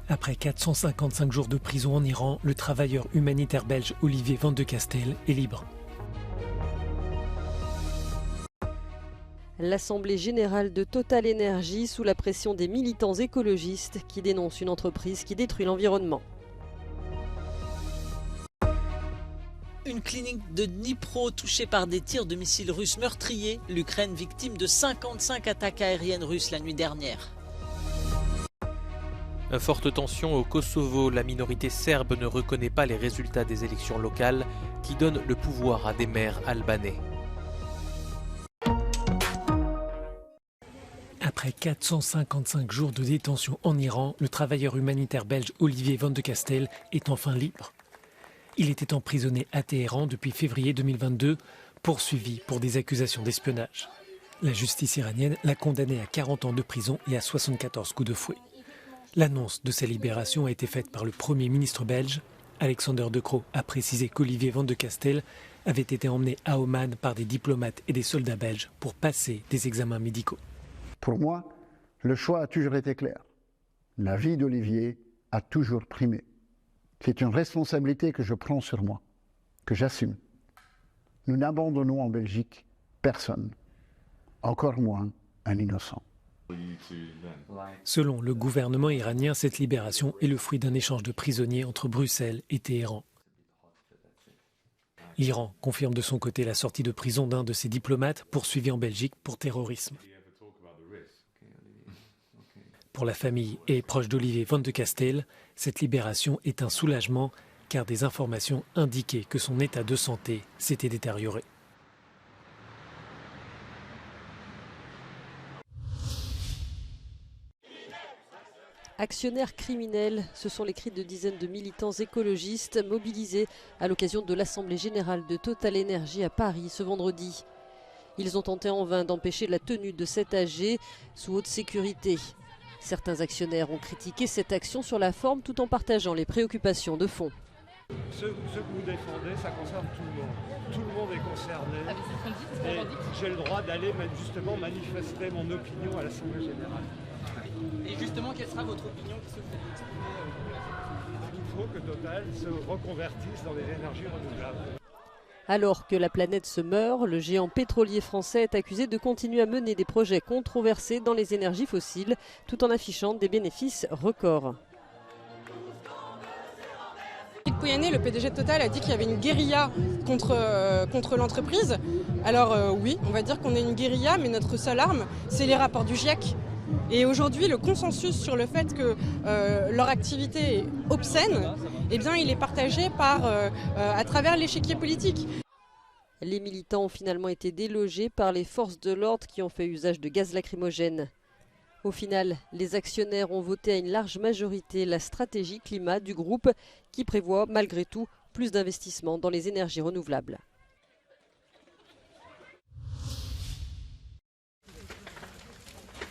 Après 455 jours de prison en Iran, le travailleur humanitaire belge Olivier Van de Castel est libre. L'Assemblée générale de Total Energy sous la pression des militants écologistes qui dénoncent une entreprise qui détruit l'environnement. Une clinique de Dnipro touchée par des tirs de missiles russes meurtriers. L'Ukraine victime de 55 attaques aériennes russes la nuit dernière. Forte tension au Kosovo, la minorité serbe ne reconnaît pas les résultats des élections locales qui donnent le pouvoir à des maires albanais. Après 455 jours de détention en Iran, le travailleur humanitaire belge Olivier Van de Castel est enfin libre. Il était emprisonné à Téhéran depuis février 2022, poursuivi pour des accusations d'espionnage. La justice iranienne l'a condamné à 40 ans de prison et à 74 coups de fouet. L'annonce de sa libération a été faite par le Premier ministre belge. Alexander De Croo a précisé qu'Olivier Van de Castel avait été emmené à Oman par des diplomates et des soldats belges pour passer des examens médicaux. Pour moi, le choix a toujours été clair. La vie d'Olivier a toujours primé. C'est une responsabilité que je prends sur moi, que j'assume. Nous n'abandonnons en Belgique personne, encore moins un innocent. Selon le gouvernement iranien, cette libération est le fruit d'un échange de prisonniers entre Bruxelles et Téhéran. L'Iran confirme de son côté la sortie de prison d'un de ses diplomates poursuivi en Belgique pour terrorisme. Pour la famille et proches d'Olivier Van de Castel, cette libération est un soulagement car des informations indiquaient que son état de santé s'était détérioré. Actionnaires criminels, ce sont les cris de dizaines de militants écologistes mobilisés à l'occasion de l'Assemblée générale de Total Energy à Paris ce vendredi. Ils ont tenté en vain d'empêcher la tenue de cet AG sous haute sécurité. Certains actionnaires ont critiqué cette action sur la forme tout en partageant les préoccupations de fond. Ce que vous défendez, ça concerne tout le monde. Tout le monde est concerné. Et j'ai le droit d'aller justement manifester mon opinion à l'Assemblée générale. Et justement, quelle sera votre opinion qui se fait exprimer? Il faut que Total se reconvertisse dans les énergies renouvelables. Alors que la planète se meurt, le géant pétrolier français est accusé de continuer à mener des projets controversés dans les énergies fossiles, tout en affichant des bénéfices records. Yves Pouyanné, le PDG de Total, a dit qu'il y avait une guérilla contre l'entreprise. Alors oui, on va dire qu'on est une guérilla, mais notre seule arme, c'est les rapports du GIEC. Et aujourd'hui, le consensus sur le fait que leur activité est obscène, eh bien, il est partagé à travers l'échiquier politique. Les militants ont finalement été délogés par les forces de l'ordre qui ont fait usage de gaz lacrymogène. Au final, les actionnaires ont voté à une large majorité la stratégie climat du groupe qui prévoit malgré tout plus d'investissements dans les énergies renouvelables.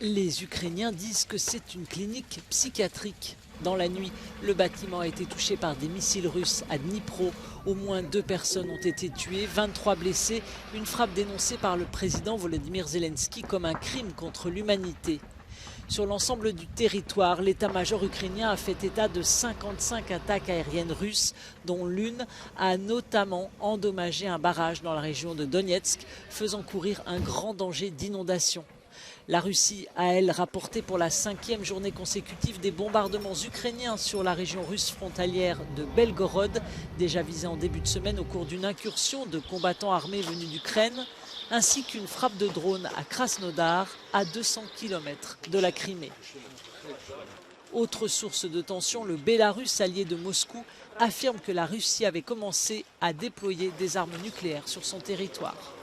Les Ukrainiens disent que c'est une clinique psychiatrique. Dans la nuit, le bâtiment a été touché par des missiles russes à Dnipro. Au moins 2 personnes ont été tuées, 23 blessés. Une frappe dénoncée par le président Volodymyr Zelensky comme un crime contre l'humanité. Sur l'ensemble du territoire, l'état-major ukrainien a fait état de 55 attaques aériennes russes, dont l'une a notamment endommagé un barrage dans la région de Donetsk, faisant courir un grand danger d'inondation. La Russie a, elle, rapporté pour la 5e journée consécutive des bombardements ukrainiens sur la région russe frontalière de Belgorod, déjà visée en début de semaine au cours d'une incursion de combattants armés venus d'Ukraine, ainsi qu'une frappe de drone à Krasnodar, à 200 km de la Crimée. Autre source de tension, le Bélarus, allié de Moscou, affirme que la Russie avait commencé à déployer des armes nucléaires sur son territoire.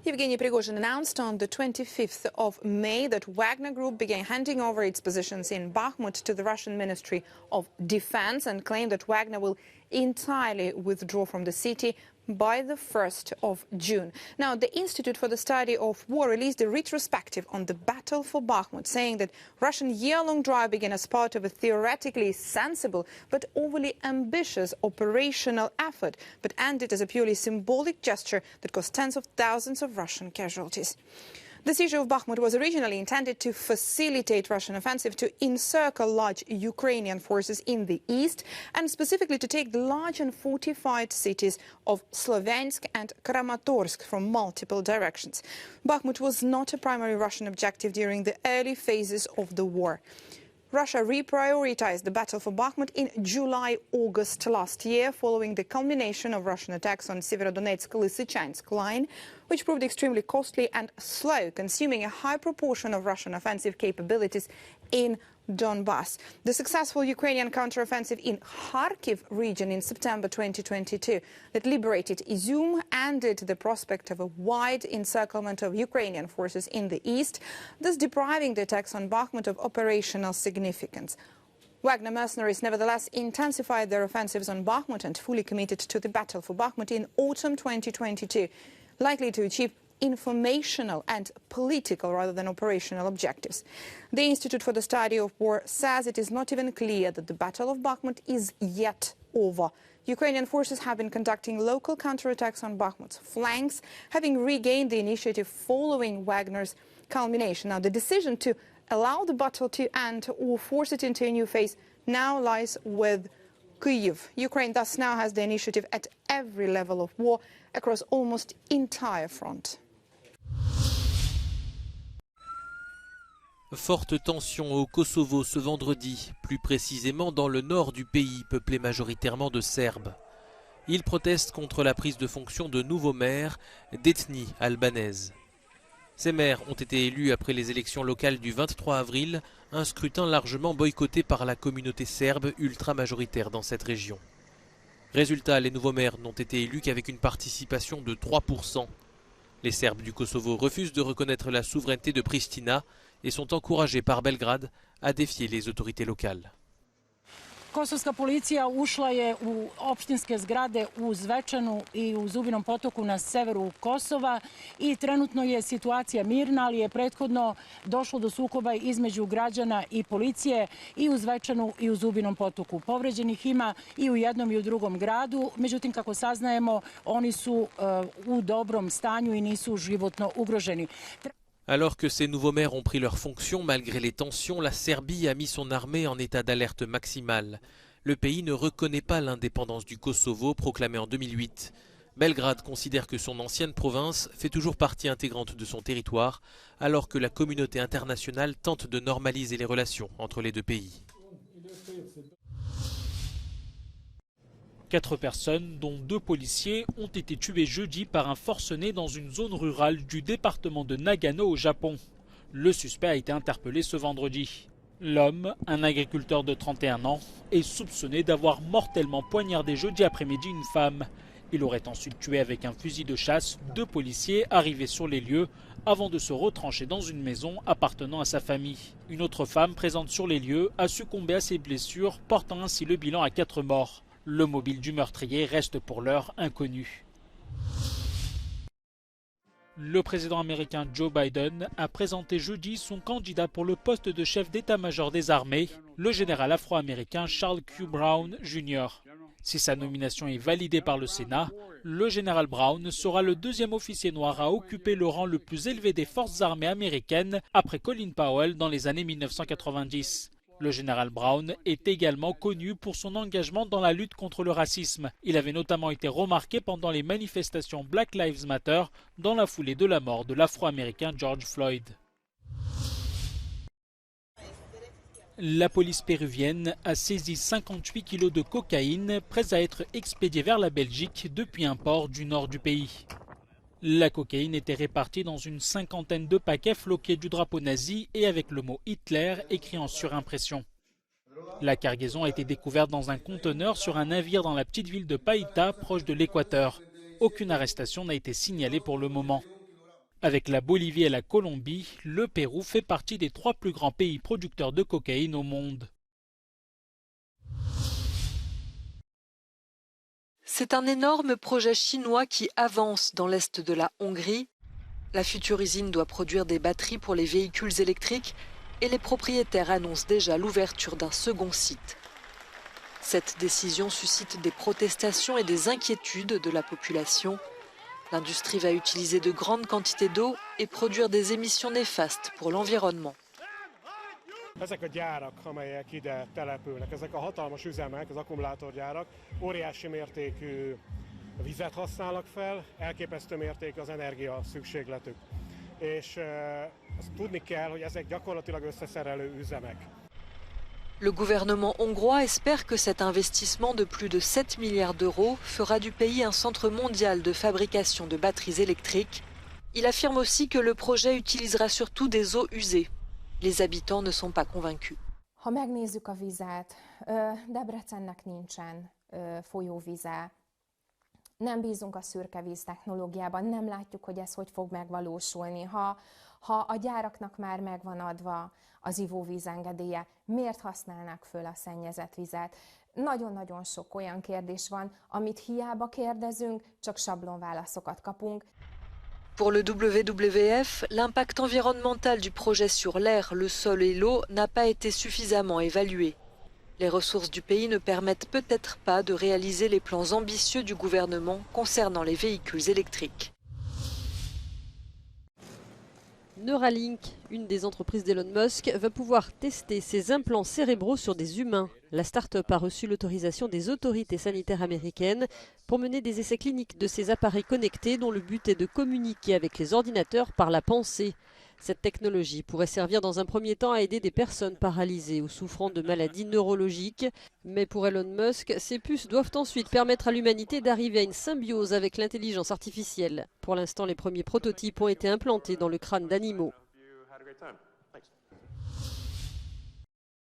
Yevgeny Prigozhin announced on the 25th of May that Wagner Group began handing over its positions in Bakhmut to the Russian Ministry of Defense and claimed that Wagner will entirely withdraw from the city by the 1st of June. Now, the Institute for the Study of War released a retrospective on the battle for Bakhmut, saying that Russian year-long drive began as part of a theoretically sensible but overly ambitious operational effort, but ended as a purely symbolic gesture that cost tens of thousands of Russian casualties. The siege of Bakhmut was originally intended to facilitate Russian offensive to encircle large Ukrainian forces in the east and specifically to take the large and fortified cities of Sloviansk and Kramatorsk from multiple directions. Bakhmut was not a primary Russian objective during the early phases of the war. Russia reprioritized the battle for Bakhmut in July-August last year, following the culmination of Russian attacks on Severodonetsk-Lysychansk line, which proved extremely costly and slow, consuming a high proportion of Russian offensive capabilities in Donbass. The successful Ukrainian counteroffensive in Kharkiv region in September 2022 that liberated Izum ended the prospect of a wide encirclement of Ukrainian forces in the east, thus depriving the attacks on Bakhmut of operational significance. Wagner mercenaries nevertheless intensified their offensives on Bakhmut and fully committed to the battle for Bakhmut in autumn 2022, likely to achieve informational and political rather than operational objectives. The Institute for the Study of War says it is not even clear that the Battle of Bakhmut is yet over. Ukrainian forces have been conducting local counterattacks on Bakhmut's flanks, having regained the initiative following Wagner's culmination. Now, the decision to allow the battle to end or force it into a new phase now lies with Kyiv. Ukraine thus now has the initiative at every level of war across almost entire front. Forte tension au Kosovo ce vendredi, plus précisément dans le nord du pays, peuplé majoritairement de Serbes. Ils protestent contre la prise de fonction de nouveaux maires d'ethnie albanaise. Ces maires ont été élus après les élections locales du 23 avril, un scrutin largement boycotté par la communauté serbe ultra-majoritaire dans cette région. Résultat, les nouveaux maires n'ont été élus qu'avec une participation de 3%. Les Serbes du Kosovo refusent de reconnaître la souveraineté de Pristina et sont encouragés par Belgrade à défier les autorités locales. Kosovska policija ušla je u opštinske zgrade u Zvečanu i u Zubinom Potoku na severu Kosova i trenutno je situacija mirna, ali je prethodno došlo do sukoba između građana i policije i u Zvečanu i u Zubinom Potoku. Povređenih ima i u jednom i u drugom gradu, međutim, kako saznajemo, oni su u dobrom stanju i nisu životno ugroženi. Alors que ces nouveaux maires ont pris leurs fonctions, malgré les tensions, la Serbie a mis son armée en état d'alerte maximale. Le pays ne reconnaît pas l'indépendance du Kosovo, proclamée en 2008. Belgrade considère que son ancienne province fait toujours partie intégrante de son territoire, alors que la communauté internationale tente de normaliser les relations entre les deux pays. 4 personnes, dont 2 policiers, ont été tuées jeudi par un forcené dans une zone rurale du département de Nagano au Japon. Le suspect a été interpellé ce vendredi. L'homme, un agriculteur de 31 ans, est soupçonné d'avoir mortellement poignardé jeudi après-midi une femme. Il aurait ensuite tué avec un fusil de chasse 2 policiers arrivés sur les lieux avant de se retrancher dans une maison appartenant à sa famille. Une autre femme présente sur les lieux a succombé à ses blessures, portant ainsi le bilan à 4 morts. Le mobile du meurtrier reste pour l'heure inconnu. Le président américain Joe Biden a présenté jeudi son candidat pour le poste de chef d'état-major des armées, le général afro-américain Charles Q. Brown Jr. Si sa nomination est validée par le Sénat, le général Brown sera le 2e officier noir à occuper le rang le plus élevé des forces armées américaines après Colin Powell dans les années 1990. Le général Brown est également connu pour son engagement dans la lutte contre le racisme. Il avait notamment été remarqué pendant les manifestations Black Lives Matter dans la foulée de la mort de l'Afro-Américain George Floyd. La police péruvienne a saisi 58 kilos de cocaïne prêts à être expédiés vers la Belgique depuis un port du nord du pays. La cocaïne était répartie dans une 50aine de paquets floqués du drapeau nazi et avec le mot Hitler écrit en surimpression. La cargaison a été découverte dans un conteneur sur un navire dans la petite ville de Païta, proche de l'Équateur. Aucune arrestation n'a été signalée pour le moment. Avec la Bolivie et la Colombie, le Pérou fait partie des 3 plus grands pays producteurs de cocaïne au monde. C'est un énorme projet chinois qui avance dans l'est de la Hongrie. La future usine doit produire des batteries pour les véhicules électriques et les propriétaires annoncent déjà l'ouverture d'un second site. Cette décision suscite des protestations et des inquiétudes de la population. L'industrie va utiliser de grandes quantités d'eau et produire des émissions néfastes pour l'environnement. Ezek a gyárak, amelyek ide települnek, ezek a hatalmas üzemek, az akkumulátorgyárak, óriási mértékű vizet használnak fel, elképesztő mértékű az energia szükségletük. És azt tudni kell, hogy ezek gyakorlatilag összeszerelő üzemek. Le gouvernement hongrois espère que cet investissement de plus de 7 milliards d'euros fera du pays un centre mondial de fabrication de batteries électriques. Il affirme aussi que le projet utilisera surtout des eaux usées. Les habitants ne sont pas convaincus. Ha megnézzük a vizet, Debrecennek nincsen folyóvize. Nem bízunk a szürke víz technológiában, nem látjuk, hogy ez hogy fog megvalósulni. Ha a gyáraknak már megvan adva az ivóvíz engedélye, miért használnák föl a szennyezett vizet? Nagyon-nagyon sok olyan kérdés van, amit hiába kérdezünk, csak sablonválaszokat kapunk. Pour le WWF, l'impact environnemental du projet sur l'air, le sol et l'eau n'a pas été suffisamment évalué. Les ressources du pays ne permettent peut-être pas de réaliser les plans ambitieux du gouvernement concernant les véhicules électriques. Neuralink, une des entreprises d'Elon Musk, va pouvoir tester ses implants cérébraux sur des humains. La start-up a reçu l'autorisation des autorités sanitaires américaines pour mener des essais cliniques de ces appareils connectés dont le but est de communiquer avec les ordinateurs par la pensée. Cette technologie pourrait servir dans un premier temps à aider des personnes paralysées ou souffrant de maladies neurologiques. Mais pour Elon Musk, ces puces doivent ensuite permettre à l'humanité d'arriver à une symbiose avec l'intelligence artificielle. Pour l'instant, les premiers prototypes ont été implantés dans le crâne d'animaux.